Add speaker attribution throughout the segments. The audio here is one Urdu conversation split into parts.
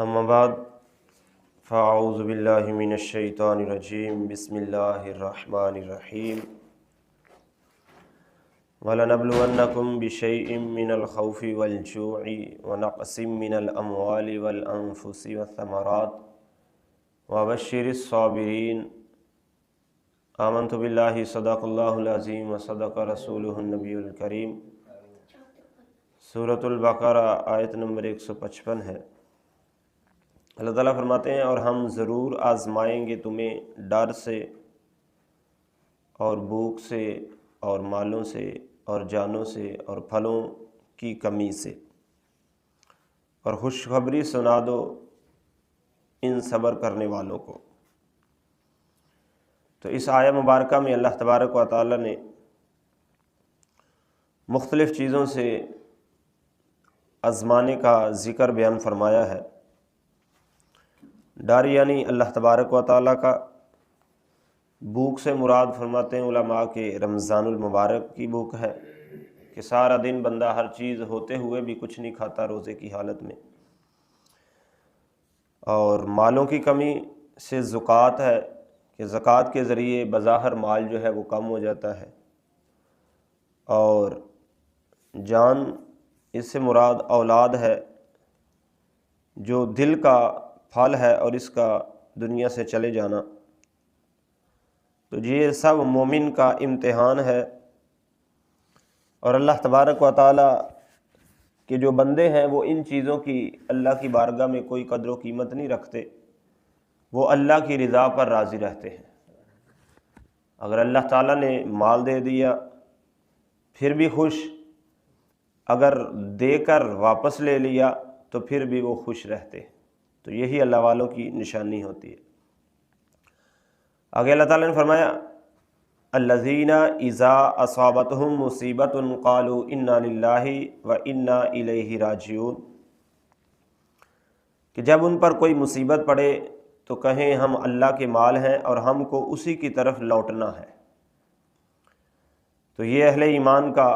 Speaker 1: اما بعد فاعوذ باللہ من الشیطان الرجیم بسم اللہ الرحمن الرحیم وَلَنَبْلُوَنَّكُمْ بِشَيْءٍ مِّنَ الْخَوْفِ وَالْجُوعِ وَنَقْصٍ مِّنَ الْأَمْوَالِ وَالْأَنفُسِ وَالثَّمَرَاتِ وَبَشِّرِ الصَّابِرِينَ آمنت باللہ صدق اللہ العظیم وصدق رسولہ النبی الکریم۔ سورۃ البقرہ آیت نمبر 155 ہے۔ اللہ تعالیٰ فرماتے ہیں اور ہم ضرور آزمائیں گے تمہیں ڈر سے اور بھوک سے اور مالوں سے اور جانوں سے اور پھلوں کی کمی سے، اور خوشخبری سنا دو ان صبر کرنے والوں کو۔ تو اس آیہ مبارکہ میں اللہ تبارک و تعالیٰ نے مختلف چیزوں سے آزمانے کا ذکر بیان فرمایا ہے۔ ڈر یعنی اللہ تبارک و تعالیٰ کا، بھوک سے مراد فرماتے ہیں علماء کہ رمضان المبارک کی بھوک ہے کہ سارا دن بندہ ہر چیز ہوتے ہوئے بھی کچھ نہیں کھاتا روزے کی حالت میں، اور مالوں کی کمی سے زکوٰۃ ہے کہ زکوٰۃ کے ذریعے بظاہر مال جو ہے وہ کم ہو جاتا ہے، اور جان اس سے مراد اولاد ہے جو دل کا پھل ہے اور اس کا دنیا سے چلے جانا۔ تو یہ سب مومن کا امتحان ہے، اور اللہ تبارک و تعالیٰ کے جو بندے ہیں وہ ان چیزوں کی اللہ کی بارگاہ میں کوئی قدر و قیمت نہیں رکھتے، وہ اللہ کی رضا پر راضی رہتے ہیں۔ اگر اللہ تعالیٰ نے مال دے دیا پھر بھی خوش، اگر دے کر واپس لے لیا تو پھر بھی وہ خوش رہتے ہیں۔ تو یہی اللہ والوں کی نشانی ہوتی ہے۔ آگے اللہ تعالیٰ نے فرمایا الذین اذا اصابتہم مصیبۃ قالوا انا للہ وانا الیہ راجعون، کہ جب ان پر کوئی مصیبت پڑے تو کہیں ہم اللہ کے مال ہیں اور ہم کو اسی کی طرف لوٹنا ہے۔ تو یہ اہل ایمان کا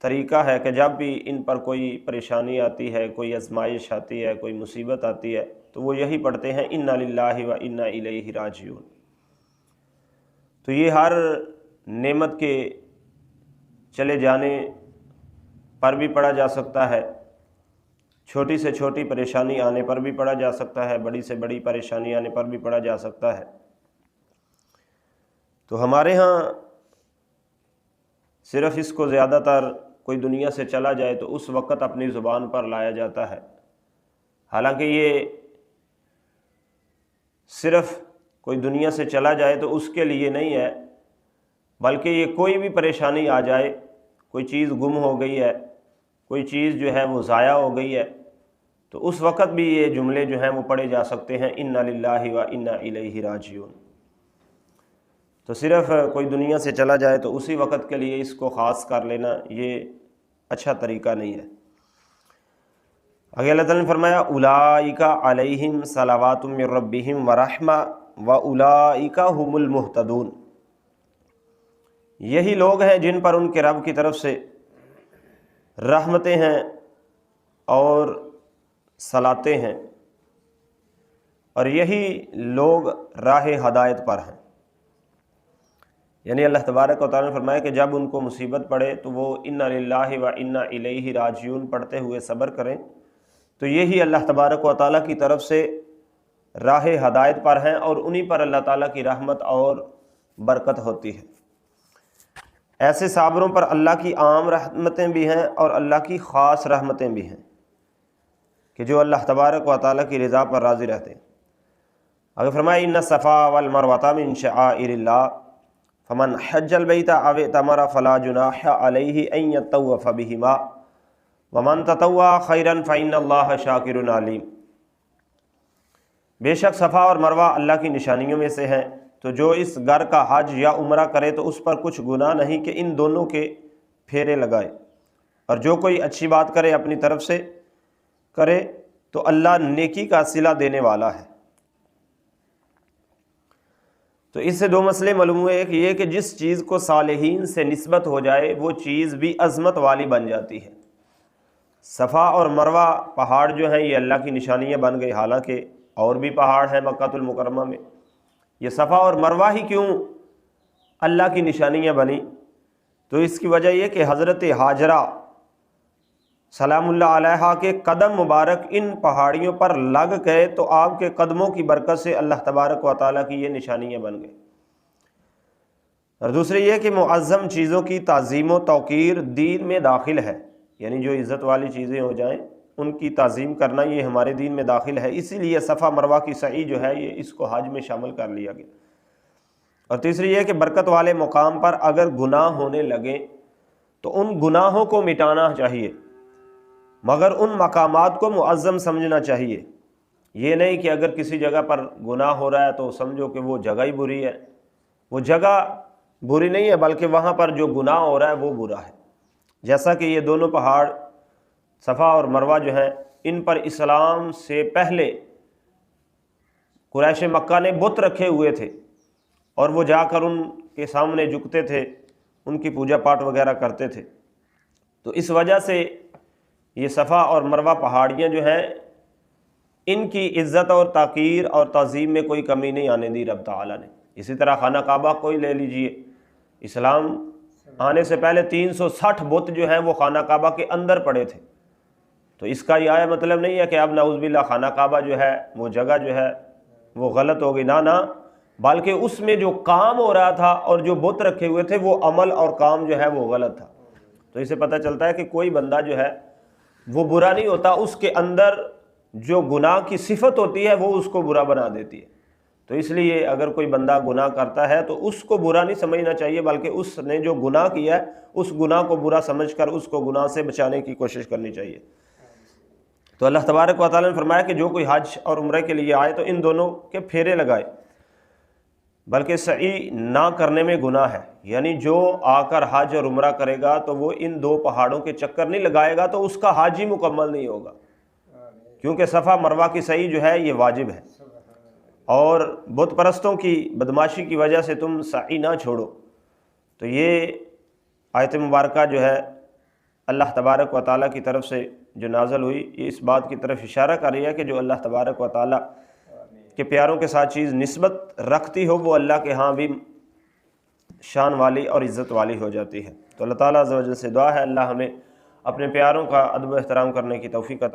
Speaker 1: طریقہ ہے کہ جب بھی ان پر کوئی پریشانی آتی ہے، کوئی آزمائش آتی ہے، کوئی مصیبت آتی ہے، تو وہ یہی پڑھتے ہیں انا للہ وانا الیہ راجعون۔ تو یہ ہر نعمت کے چلے جانے پر بھی پڑھا جا سکتا ہے، چھوٹی سے چھوٹی پریشانی آنے پر بھی پڑھا جا سکتا ہے، بڑی سے بڑی پریشانی آنے پر بھی پڑھا جا سکتا ہے۔ تو ہمارے ہاں صرف اس کو زیادہ تر کوئی دنیا سے چلا جائے تو اس وقت اپنی زبان پر لایا جاتا ہے، حالانکہ یہ صرف کوئی دنیا سے چلا جائے تو اس کے لیے نہیں ہے، بلکہ یہ کوئی بھی پریشانی آ جائے، کوئی چیز گم ہو گئی ہے، کوئی چیز جو ہے وہ ضائع ہو گئی ہے، تو اس وقت بھی یہ جملے جو ہیں وہ پڑھے جا سکتے ہیں انا للہ وانا الیہ راجعون۔ تو صرف کوئی دنیا سے چلا جائے تو اسی وقت کے لیے اس کو خاص کر لینا یہ اچھا طریقہ نہیں ہے۔ آگے اللہ تعالیٰ نے فرمایا اولئک علیہم صلوات من ربہم ورحمہ واولئک ھم المہتدون، یہی لوگ ہیں جن پر ان کے رب کی طرف سے رحمتیں ہیں اور صلاتیں ہیں، اور یہی لوگ راہ ہدایت پر ہیں۔ یعنی اللہ تبارک و تعالیٰ نے فرمایا کہ جب ان کو مصیبت پڑے تو وہ انا للہ وانا الیہ راجعون پڑھتے ہوئے صبر کریں، تو یہی اللہ تبارک و تعالیٰ کی طرف سے راہ ہدایت پر ہیں، اور انہی پر اللہ تعالیٰ کی رحمت اور برکت ہوتی ہے۔ ایسے صابروں پر اللہ کی عام رحمتیں بھی ہیں اور اللہ کی خاص رحمتیں بھی ہیں کہ جو اللہ تبارک و تعالیٰ کی رضا پر راضی رہتے ہیں۔ اگر فرمایا ان الصفا والمروۃ من شعائر اللہ فمن حج البیت او اعتمر فلا جناح علیہ ان یطوف بہما ومن تطوع خیرا فإن اللہ شاکر علیم، بے شک صفا اور مروہ اللہ کی نشانیوں میں سے ہیں، تو جو اس گھر کا حج یا عمرہ کرے تو اس پر کچھ گناہ نہیں کہ ان دونوں کے پھیرے لگائے، اور جو کوئی اچھی بات کرے اپنی طرف سے کرے تو اللہ نیکی کا صلہ دینے والا ہے۔ تو اس سے دو مسئلے معلوم ہوئے، ایک یہ کہ جس چیز کو صالحین سے نسبت ہو جائے وہ چیز بھی عظمت والی بن جاتی ہے، صفا اور مروہ پہاڑ جو ہیں یہ اللہ کی نشانیاں بن گئی، حالانکہ اور بھی پہاڑ ہیں مکہ المکرمہ میں، یہ صفا اور مروہ ہی کیوں اللہ کی نشانیاں بنی؟ تو اس کی وجہ یہ کہ حضرت ہاجرہ سلام اللہ علیہا کے قدم مبارک ان پہاڑیوں پر لگ گئے، تو آپ کے قدموں کی برکت سے اللہ تبارک و تعالیٰ کی یہ نشانیاں بن گئی۔ اور دوسری یہ کہ معظم چیزوں کی تعظیم و توقیر دین میں داخل ہے، یعنی جو عزت والی چیزیں ہو جائیں ان کی تعظیم کرنا یہ ہمارے دین میں داخل ہے، اسی لیے صفا مروہ کی سعی جو ہے یہ اس کو حج میں شامل کر لیا گیا۔ اور تیسری یہ کہ برکت والے مقام پر اگر گناہ ہونے لگیں تو ان گناہوں کو مٹانا چاہیے، مگر ان مقامات کو معظم سمجھنا چاہیے۔ یہ نہیں کہ اگر کسی جگہ پر گناہ ہو رہا ہے تو سمجھو کہ وہ جگہ ہی بری ہے، وہ جگہ بری نہیں ہے بلکہ وہاں پر جو گناہ ہو رہا ہے وہ برا ہے۔ جیسا کہ یہ دونوں پہاڑ صفا اور مروہ جو ہیں ان پر اسلام سے پہلے قریش مکہ نے بت رکھے ہوئے تھے اور وہ جا کر ان کے سامنے جھکتے تھے، ان کی پوجا پاٹ وغیرہ کرتے تھے۔ تو اس وجہ سے یہ صفا اور مروہ پہاڑیاں جو ہیں ان کی عزت اور تقیر اور تعظیم میں کوئی کمی نہیں آنے دی رب تعالیٰ نے۔ اسی طرح خانہ کعبہ کو ہی لے لیجئے، اسلام آنے سے پہلے 360 بت جو ہیں وہ خانہ کعبہ کے اندر پڑے تھے۔ تو اس کا یہ مطلب نہیں ہے کہ اب نعوذ باللہ خانہ کعبہ جو ہے وہ جگہ جو ہے وہ غلط ہو گئی، نہ بلکہ اس میں جو کام ہو رہا تھا اور جو بت رکھے ہوئے تھے وہ عمل اور کام جو ہے وہ غلط تھا۔ تو اسے پتہ چلتا ہے کہ کوئی بندہ جو ہے وہ برا نہیں ہوتا، اس کے اندر جو گناہ کی صفت ہوتی ہے وہ اس کو برا بنا دیتی ہے۔ تو اس لیے اگر کوئی بندہ گناہ کرتا ہے تو اس کو برا نہیں سمجھنا چاہیے، بلکہ اس نے جو گناہ کیا ہے اس گناہ کو برا سمجھ کر اس کو گناہ سے بچانے کی کوشش کرنی چاہیے۔ تو اللہ تبارک و تعالیٰ نے فرمایا کہ جو کوئی حج اور عمرہ کے لیے آئے تو ان دونوں کے پھیرے لگائے، بلکہ سعی نہ کرنے میں گناہ ہے، یعنی جو آ کر حج اور عمرہ کرے گا تو وہ ان دو پہاڑوں کے چکر نہیں لگائے گا تو اس کا حج ہی مکمل نہیں ہوگا، کیونکہ صفا مروہ کی سعی جو ہے یہ واجب ہے، اور بت پرستوں کی بدماشی کی وجہ سے تم سعی نہ چھوڑو۔ تو یہ آیت مبارکہ جو ہے اللہ تبارک و تعالیٰ کی طرف سے جو نازل ہوئی، یہ اس بات کی طرف اشارہ کر رہی ہے کہ جو اللہ تبارک و تعالیٰ کے پیاروں کے ساتھ چیز نسبت رکھتی ہو وہ اللہ کے ہاں بھی شان والی اور عزت والی ہو جاتی ہے۔ تو اللہ تعالیٰ عز و جل سے دعا ہے اللہ ہمیں اپنے پیاروں کا ادب و احترام کرنے کی توفیق عطا